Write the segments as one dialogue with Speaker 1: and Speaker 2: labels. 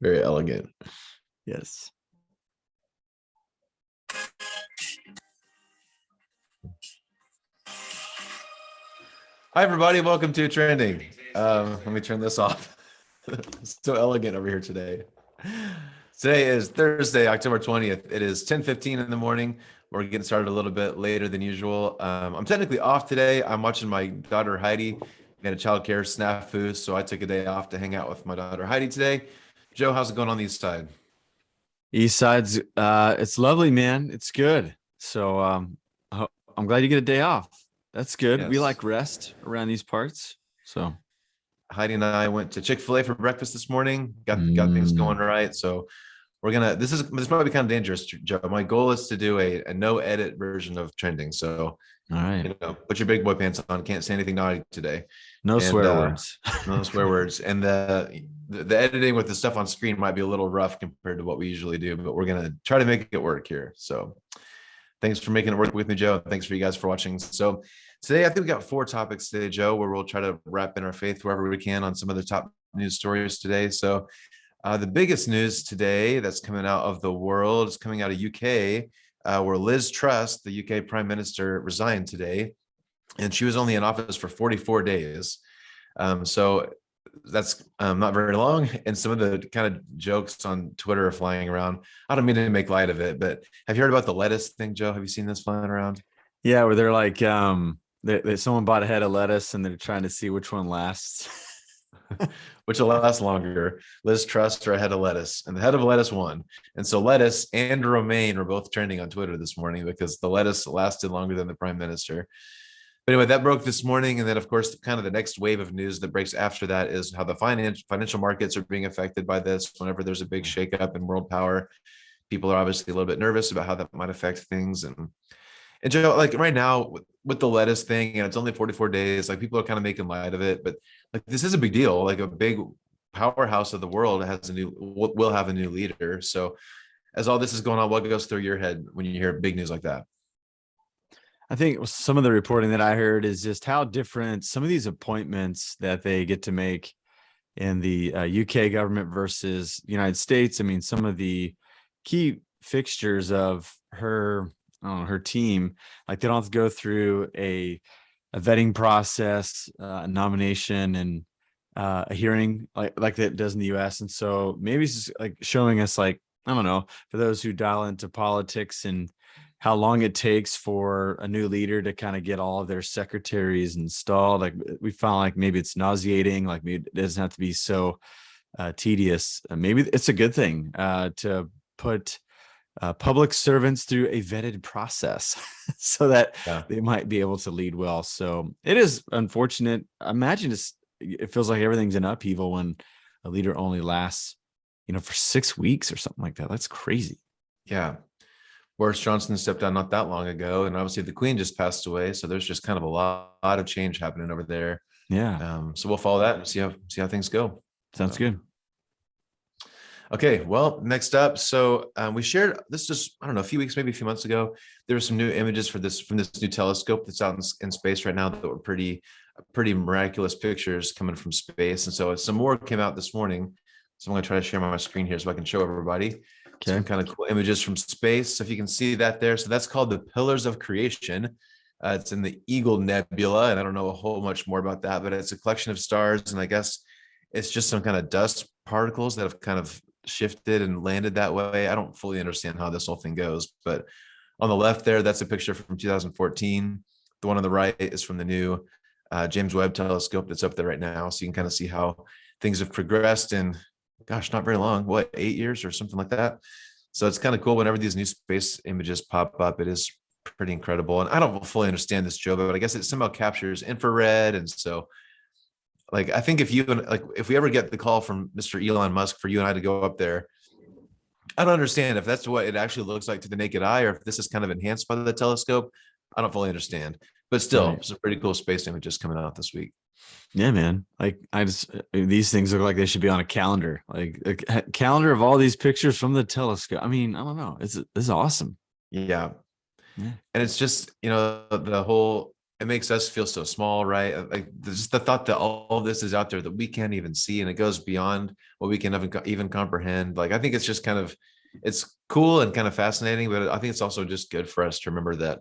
Speaker 1: Very elegant.
Speaker 2: Yes.
Speaker 1: Hi, everybody. Welcome to Trending. Let me turn this off. It's so elegant over here today. Today is Thursday, October 20th. It is 10:15 in the morning. We're getting started a little bit later than usual. I'm technically off today. I'm watching my daughter Heidi and a child care snafu, so I took a day off to hang out with my daughter Heidi today. Joe, how's it going on the east side?
Speaker 2: East side's it's lovely, man. It's good. So I'm glad you get a day off. That's good. We
Speaker 1: Yes.
Speaker 2: like rest around these parts. So
Speaker 1: Heidi and I went to Chick-fil-A for breakfast this morning. Got things going right. So we're gonna. This might be kind of dangerous, Joe. My goal is to do a no edit version of Trending. So
Speaker 2: all right.
Speaker 1: Put your big boy pants on. Can't say anything naughty today.
Speaker 2: No swear words.
Speaker 1: No swear words. And the editing with the stuff on screen might be a little rough compared to what we usually do, but we're gonna try to make it work here. So thanks for making it work with me, Joe. Thanks for you guys for watching. So today, I think we got 4 topics today, Joe, where we'll try to wrap in our faith wherever we can on some of the top news stories today. So the biggest news today that's coming out of the world is coming out of UK, where Liz Truss, the UK Prime Minister, resigned today, and she was only in office for 44 days. So that's not very long. And some of the kind of jokes on Twitter are flying around. I don't mean to make light of it, but have you heard about the lettuce thing, Joe? Have you seen this flying around?
Speaker 2: Yeah, where they're like someone bought a head of lettuce and they're trying to see which one lasts.
Speaker 1: Which will last longer, Liz Truss or a head of lettuce? And the head of lettuce won. And so lettuce and romaine were both trending on Twitter this morning because the lettuce lasted longer than the prime minister. But anyway, that broke this morning. And then, of course, kind of the next wave of news that breaks after that is how the financial markets are being affected by this. Whenever there's a big shakeup in world power, people are obviously a little bit nervous about how that might affect things. And Joe, like right now with the lettuce thing, and it's only 44 days, like people are kind of making light of it, but like this is a big deal. Like a big powerhouse of the world will have a new leader. So as all this is going on, what goes through your head when you hear big news like that?
Speaker 2: I think some of the reporting that I heard is just how different some of these appointments that they get to make in the UK government versus the United States. I mean, some of the key fixtures of her team, like they don't have to go through a vetting process, a nomination, and a hearing like that does in the US. And so maybe it's just like showing us, like, I don't know, for those who dial into politics and how long it takes for a new leader to kind of get all of their secretaries installed. Like we found like maybe it's nauseating, like maybe it doesn't have to be so tedious. Maybe it's a good thing to put public servants through a vetted process so that they might be able to lead well. So it is unfortunate. Imagine it feels like everything's in upheaval when a leader only lasts, for 6 weeks or something like that. That's crazy.
Speaker 1: Yeah. Boris Johnson stepped down not that long ago, and obviously the Queen just passed away. So there's just kind of a lot of change happening over there.
Speaker 2: Yeah.
Speaker 1: So we'll follow that and see how things go.
Speaker 2: Sounds good.
Speaker 1: Okay, well, next up, so we shared this just, I don't know, a few weeks, maybe a few months ago. There were some new images from this new telescope that's out in space right now that were pretty miraculous pictures coming from space. And so some more came out this morning. So I'm going to try to share my screen here so I can show everybody some kind of cool images from space. So if you can see that there, so that's called the Pillars of Creation. It's in the Eagle Nebula, and I don't know a whole much more about that, but it's a collection of stars, and I guess it's just some kind of dust particles that have kind of shifted and landed that way. I don't fully understand how this whole thing goes, but on the left there, that's a picture from 2014. The one on the right is from the new James Webb telescope that's up there right now. So you can kind of see how things have progressed in, gosh, not very long, 8 years or something like that. So it's kind of cool whenever these new space images pop up. It is pretty incredible. And I don't fully understand this, Joe, but I guess it somehow captures infrared. And so like, I think if we ever get the call from Mr. Elon Musk for you and I to go up there, I don't understand if that's what it actually looks like to the naked eye, or if this is kind of enhanced by the telescope. I don't fully understand, but still, Some pretty cool space images coming out this week.
Speaker 2: Yeah, man. Like these things look like they should be on a calendar, like a calendar of all these pictures from the telescope. I mean, I don't know. This is awesome.
Speaker 1: Yeah. And it's just, the whole it makes us feel so small, right? Like just the thought that all of this is out there that we can't even see, and it goes beyond what we can even comprehend. Like, I think it's just kind of, it's cool and kind of fascinating, but I think it's also just good for us to remember that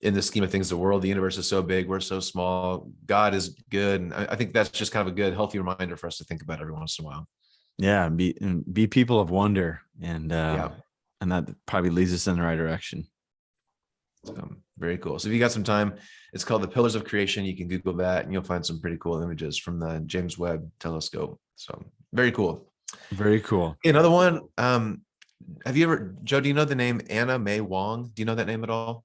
Speaker 1: in the scheme of things, the world, the universe is so big, we're so small. God is good, and I think that's just kind of a good, healthy reminder for us to think about every once in a while.
Speaker 2: Yeah, be people of wonder,
Speaker 1: Yeah.
Speaker 2: and that probably leads us in the right direction.
Speaker 1: Very cool. So if you got some time, it's called The Pillars of Creation. You can Google that and you'll find some pretty cool images from the James Webb telescope. So very cool.
Speaker 2: Very cool.
Speaker 1: Okay, another one. Have you ever, Joe, do you know the name Anna May Wong? Do you know that name at all?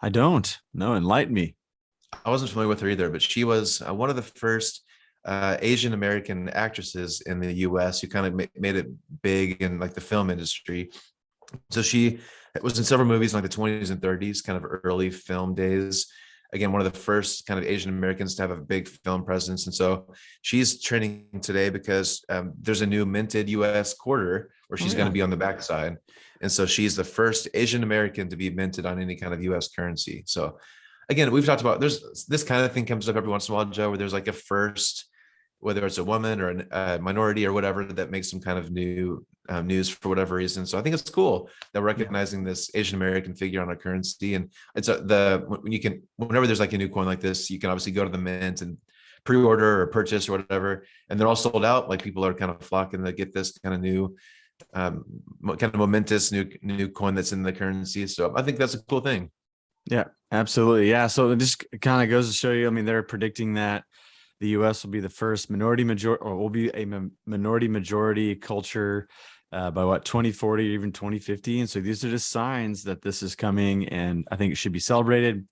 Speaker 2: I don't. No, enlighten me.
Speaker 1: I wasn't familiar with her either, but she was one of the first Asian American actresses in the US who kind of made it big in like the film industry. So she was in several movies in like the 20s and 30s, kind of early film days. Again, one of the first kind of Asian Americans to have a big film presence. And so she's trending today because there's a new minted US quarter where she's going to be on the backside. And so she's the first Asian American to be minted on any kind of US currency. So again, we've talked about, there's this kind of thing comes up every once in a while, Joe, where there's like a first, whether it's a woman or a minority or whatever, that makes some kind of new news for whatever reason. So I think it's cool that we're recognizing this Asian American figure on our currency. And it's when you can, whenever there's like a new coin like this, you can obviously go to the mint and pre-order or purchase or whatever, and they're all sold out. Like people are kind of flocking to get this kind of new, kind of momentous new coin that's in the currency. So I think that's a cool thing.
Speaker 2: Yeah, absolutely. Yeah. So it just kind of goes to show you, I mean, they're predicting that the US will be the first minority majority culture by what, 2040 or even 2050. And so these are just signs that this is coming, and I think it should be celebrated,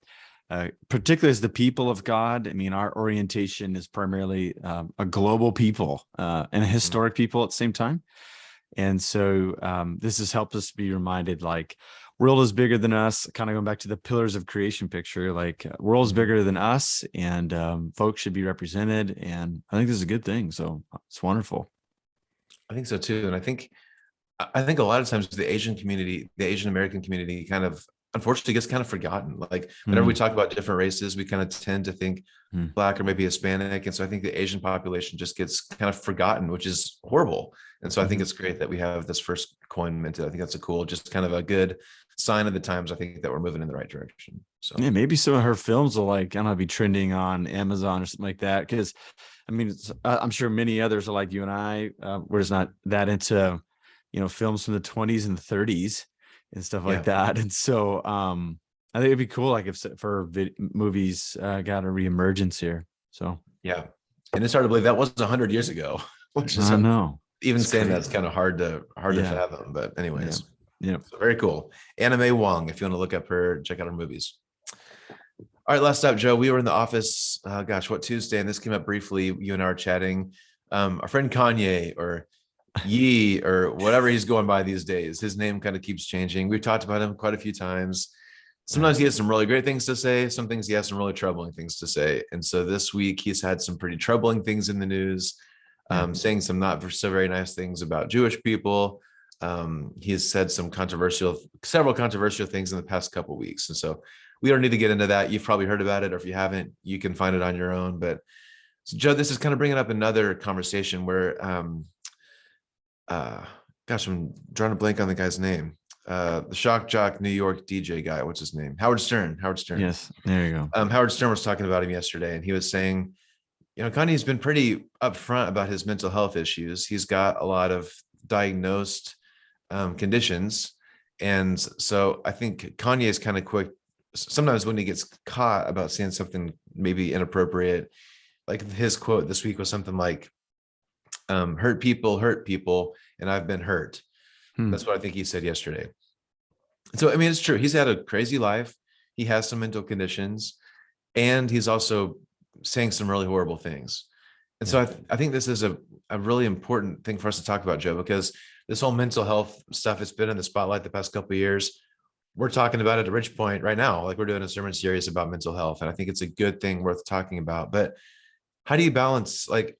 Speaker 2: particularly as the people of God. I mean, our orientation is primarily a global people and a historic people at the same time. And so this has helped us be reminded, like, world is bigger than us, kind of going back to the pillars of creation picture, like world is bigger than us, and folks should be represented. And I think this is a good thing. So it's wonderful.
Speaker 1: I think so too. And I think a lot of times the Asian community, the Asian American community kind of, unfortunately, gets kind of forgotten. Like whenever we talk about different races, we kind of tend to think Black or maybe Hispanic. And so I think the Asian population just gets kind of forgotten, which is horrible. And so I think it's great that we have this first coin minted. I think that's a cool, just kind of a good sign of the times. I think that we're moving in the right direction. So
Speaker 2: yeah, maybe some of her films will, like, I don't know, be trending on Amazon or something like that. Because I mean, I'm sure many others are like you and I, we're just not that into, films from the 20s and the 30s and stuff like that. And so I think it'd be cool, like, if for movies got a reemergence here. So
Speaker 1: yeah, and it's hard to believe that was 100 years ago, which is,
Speaker 2: I know,
Speaker 1: even it's saying crazy. That's kind of hard to fathom. But anyways,
Speaker 2: yeah,
Speaker 1: so very cool. Anna May Wong, if you want to look up her, check out her movies. All right, last up, Joe. We were in the office, what, Tuesday, and this came up briefly. You and I were chatting. Our friend Kanye, or Yee, or whatever he's going by these days, his name kind of keeps changing. We've talked about him quite a few times. Sometimes he has some really great things to say. Some things he has some really troubling things to say. And so this week he's had some pretty troubling things in the news, saying some not so very nice things about Jewish people. He has said several controversial things in the past couple of weeks. And so we don't need to get into that. You've probably heard about it, or if you haven't, you can find it on your own. But so, Joe, this is kind of bringing up another conversation where, I'm drawing a blank on the guy's name. The shock jock New York DJ guy. What's his name? Howard Stern.
Speaker 2: Yes, there you go.
Speaker 1: Howard Stern was talking about him yesterday, and he was saying, Kanye's been pretty upfront about his mental health issues. He's got a lot of diagnosed conditions. And so I think Kanye is kind of quick. Sometimes when he gets caught about saying something maybe inappropriate, like his quote this week was something like, hurt people, and I've been hurt. That's what I think he said yesterday. So, I mean, it's true. He's had a crazy life. He has some mental conditions, and he's also saying some really horrible things. And so I think this is a really important thing for us to talk about, Joe, because this whole mental health stuff, it's been in the spotlight the past couple of years. We're talking about it at Ridgepoint right now. Like, we're doing a sermon series about mental health. And I think it's a good thing worth talking about. But how do you balance, like,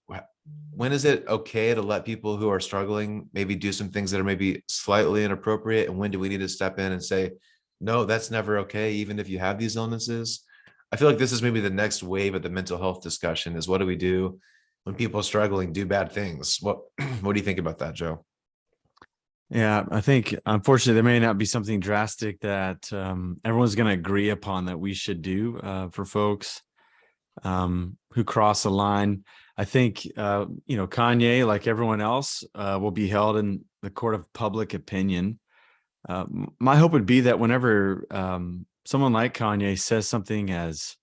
Speaker 1: when is it okay to let people who are struggling maybe do some things that are maybe slightly inappropriate? And when do we need to step in and say, no, that's never okay, even if you have these illnesses? I feel like this is maybe the next wave of the mental health discussion is what do we do when people are struggling, do bad things? What do you think about that, Joe?
Speaker 2: Yeah, I think unfortunately there may not be something drastic that everyone's going to agree upon that we should do for folks who cross the line. I think Kanye, like everyone else, will be held in the court of public opinion. My hope would be that whenever someone like Kanye says something as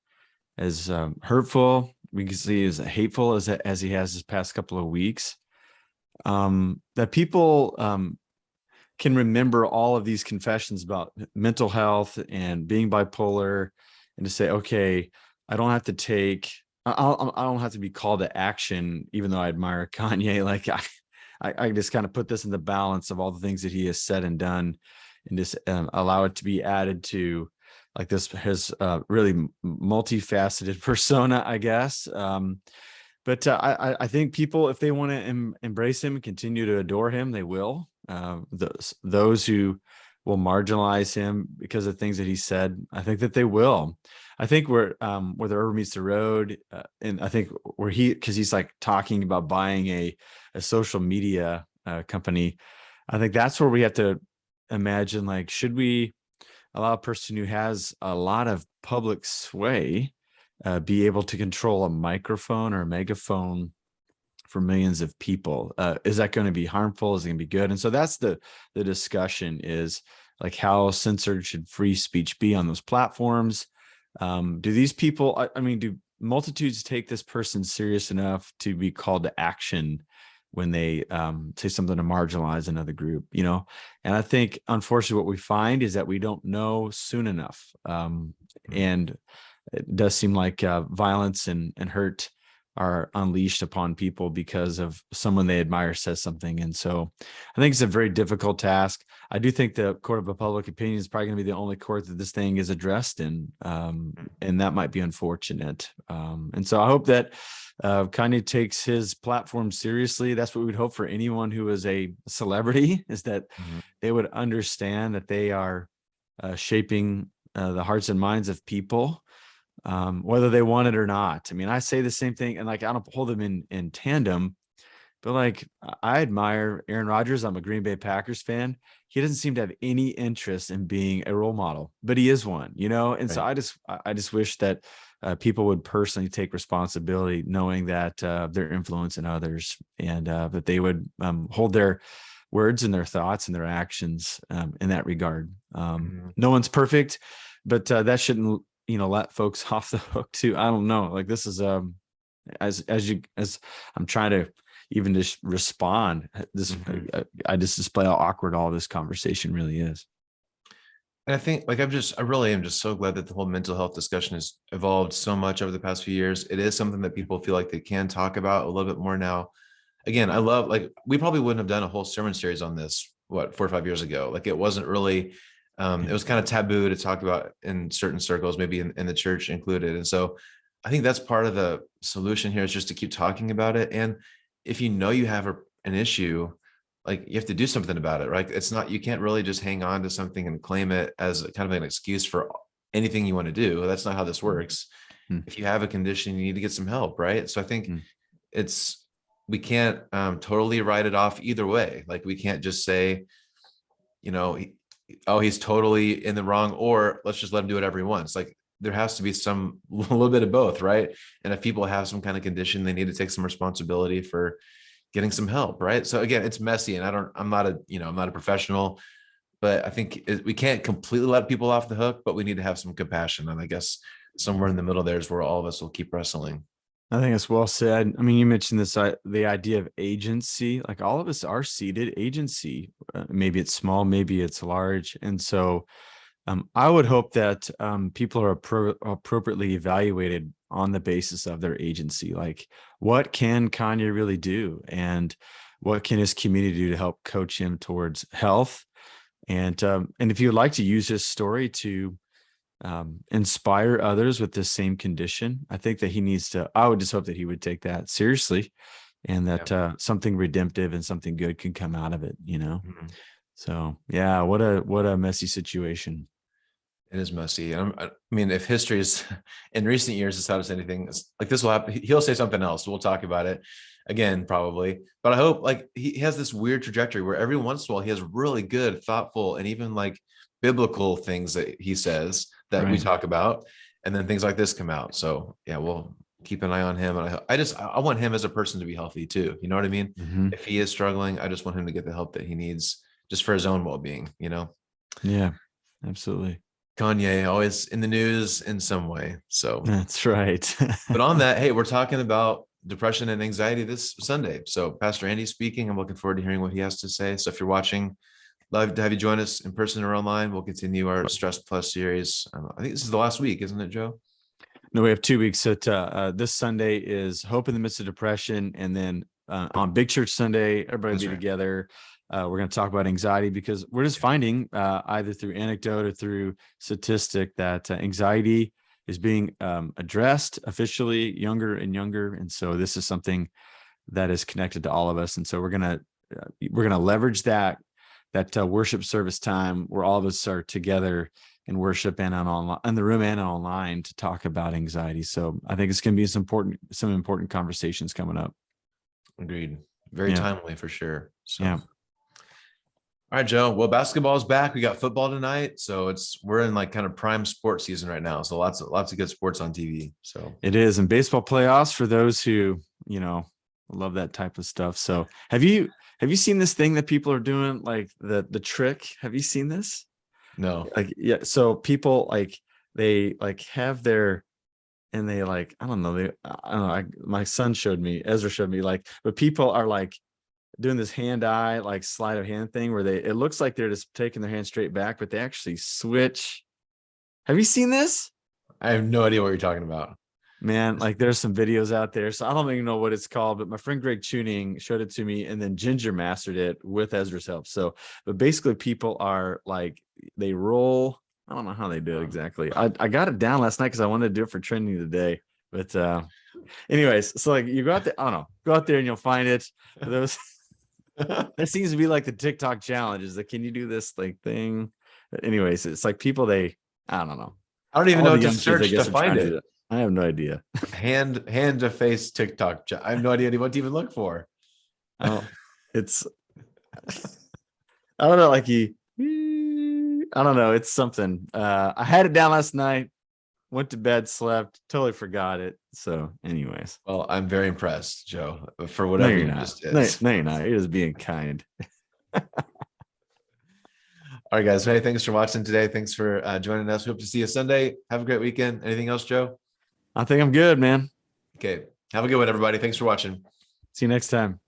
Speaker 2: hurtful, we can see as hateful as he has this past couple of weeks, that people can remember all of these confessions about mental health and being bipolar, and to say, okay, I don't have to take, I don't have to be called to action, even though I admire Kanye. Like I just kind of put this in the balance of all the things that he has said and done, and just allow it to be added to like this his really multifaceted persona, I guess. But I think people, if they want to embrace him and continue to adore him, they will. Those who will marginalize him because of things that he said, I think that they will. I think where the rubber meets the road, and I think because he's like talking about buying a social media company, I think that's where we have to imagine, like, should we allow a person who has a lot of public sway be able to control a microphone or a megaphone for millions of people? Is that going to be harmful? Is it going to be good? And so that's the discussion, is like, how censored should free speech be on those platforms? Do these people, I mean, do multitudes take this person serious enough to be called to action when they say something to marginalize another group, And I think, unfortunately, what we find is that we don't know soon enough. And it does seem like violence and hurt are unleashed upon people because of someone they admire says something. And so I think it's a very difficult task. I do think the court of public opinion is probably going to be the only court that this thing is addressed in. And that might be unfortunate. And so I hope that Kanye takes his platform seriously. That's what we'd hope for anyone who is a celebrity, is that they would understand that they are shaping the hearts and minds of people, whether they want it or not. I mean, I say the same thing, and like, I don't hold them in tandem, but like, I admire Aaron Rodgers. I'm a Green Bay Packers fan. He doesn't seem to have any interest in being a role model, but he is one, And so I just wish that people would personally take responsibility, knowing that they're influencing others, and that they would hold their words and their thoughts and their actions in that regard. No one's perfect, but that shouldn't let folks off the hook too. I don't know. Like, this is as I'm trying to even just respond, this I just display how awkward all this conversation really is.
Speaker 1: And I think, like, I really am just so glad that the whole mental health discussion has evolved so much over the past few years. It is something that people feel like they can talk about a little bit more now. Again, I love, like, we probably wouldn't have done a whole sermon series on this, 4 or 5 years ago. Like, it wasn't really, it was kind of taboo to talk about in certain circles, maybe in the church included. And so I think that's part of the solution here, is just to keep talking about it. And if you have an issue, like, you have to do something about it, right? It's not, you can't really just hang on to something and claim it as kind of an excuse for anything you want to do. That's not how this works. If you have a condition, you need to get some help, right? So I think we can't totally write it off either way. Like, we can't just say, oh, he's totally in the wrong, or let's just let him do whatever he wants. Like, there has to be some a little bit of both, right? And if people have some kind of condition, they need to take some responsibility for getting some help, right? So again, it's messy, and I'm not a professional, but I think we can't completely let people off the hook, but we need to have some compassion. And I guess somewhere in the middle there is where all of us will keep wrestling.
Speaker 2: I think it's well said. I mean, you mentioned this, the idea of agency. Like, all of us are seated agency. Maybe it's small, maybe it's large. And so I would hope that people are appropriately evaluated on the basis of their agency. Like, what can Kanye really do? And what can his community do to help coach him towards health? And if you would like to use his story to inspire others with the same condition, I think that I would just hope that he would take that seriously, and that something redemptive and something good can come out of it, So yeah, what a messy situation.
Speaker 1: It is messy. I mean, if history is in recent years has taught us anything, it's like this will happen. He'll say something else. We'll talk about it again, probably. But I hope like he has this weird trajectory where every once in a while he has really good, thoughtful, and even like biblical things that he says that we
Speaker 2: Right.
Speaker 1: talk about, and then things like this come out. So yeah, we'll keep an eye on him. And I want him as a person to be healthy too. You know what I mean?
Speaker 2: Mhm.
Speaker 1: If he is struggling, I just want him to get the help that he needs just for his own well-being, you know.
Speaker 2: Yeah, absolutely.
Speaker 1: Kanye always in the news in some way. So,
Speaker 2: That's right.
Speaker 1: but on that, hey, we're talking about depression and anxiety this Sunday. So, Pastor Andy speaking. I'm looking forward to hearing what he has to say. So, if you're watching, love to have you join us in person or online. We'll continue our Stress Plus series. I think this is the last week, isn't it, Joe?
Speaker 2: No, we have 2 weeks. So this Sunday is Hope in the Midst of Depression. And then on Big Church Sunday, everybody will
Speaker 1: That's
Speaker 2: be
Speaker 1: right.
Speaker 2: together. We're going to talk about anxiety because we're just finding either through anecdote or through statistic that anxiety is being addressed officially younger and younger. And so this is something that is connected to all of us. And so we're going to leverage that worship service time where all of us are together in worship and on in the room and online to talk about anxiety. So I think it's going to be some important conversations coming up.
Speaker 1: Agreed. Very
Speaker 2: Yeah.
Speaker 1: timely for sure. So,
Speaker 2: Yeah.
Speaker 1: all right, Joe. Well, basketball's back. We got football tonight, so we're in like kind of prime sports season right now. So lots of good sports on TV. So
Speaker 2: It is. And baseball playoffs for those who, love that type of stuff. So have you seen this thing that people are doing, like the trick? Have you seen this?
Speaker 1: no,
Speaker 2: Like, yeah. So people they have their, and they like, I don't know. My son showed me, Ezra showed me but people are like doing this hand-eye, like sleight of hand thing where it looks like they're just taking their hand straight back, but they actually switch. Have you seen this?
Speaker 1: I have no idea what you're talking about.
Speaker 2: Man, like there's some videos out there. So I don't even know what it's called, but my friend Greg Tuning showed it to me and then Ginger mastered it with Ezra's help. So, but basically people are like, they roll. I don't know how they do it exactly. I got it down last night because I wanted to do it for trending today. But anyways, so like you go out there, I don't know, go out there and you'll find it. For those, that seems to be like the TikTok challenge is like, can you do this like thing? But anyways, it's like people, I don't know.
Speaker 1: I don't even
Speaker 2: All
Speaker 1: know
Speaker 2: the
Speaker 1: to
Speaker 2: youngsters, I
Speaker 1: search to
Speaker 2: guess, are trying
Speaker 1: find
Speaker 2: to do
Speaker 1: it.
Speaker 2: it. I have no idea.
Speaker 1: Hand to face TikTok. I have no idea what to even look for.
Speaker 2: Oh, it's, I don't know, like I don't know. It's something. I had it down last night, went to bed, slept, totally forgot it. So anyways,
Speaker 1: Well, I'm very impressed, Joe, for
Speaker 2: no,
Speaker 1: whatever
Speaker 2: you're
Speaker 1: you
Speaker 2: not.
Speaker 1: just did.
Speaker 2: No, you're not. You're just being kind.
Speaker 1: All right, guys. Hey, thanks for watching today. Thanks for joining us. We hope to see you Sunday. Have a great weekend. Anything else, Joe?
Speaker 2: I think I'm good, man.
Speaker 1: Okay. Have a good one, everybody. Thanks for watching.
Speaker 2: See you next time.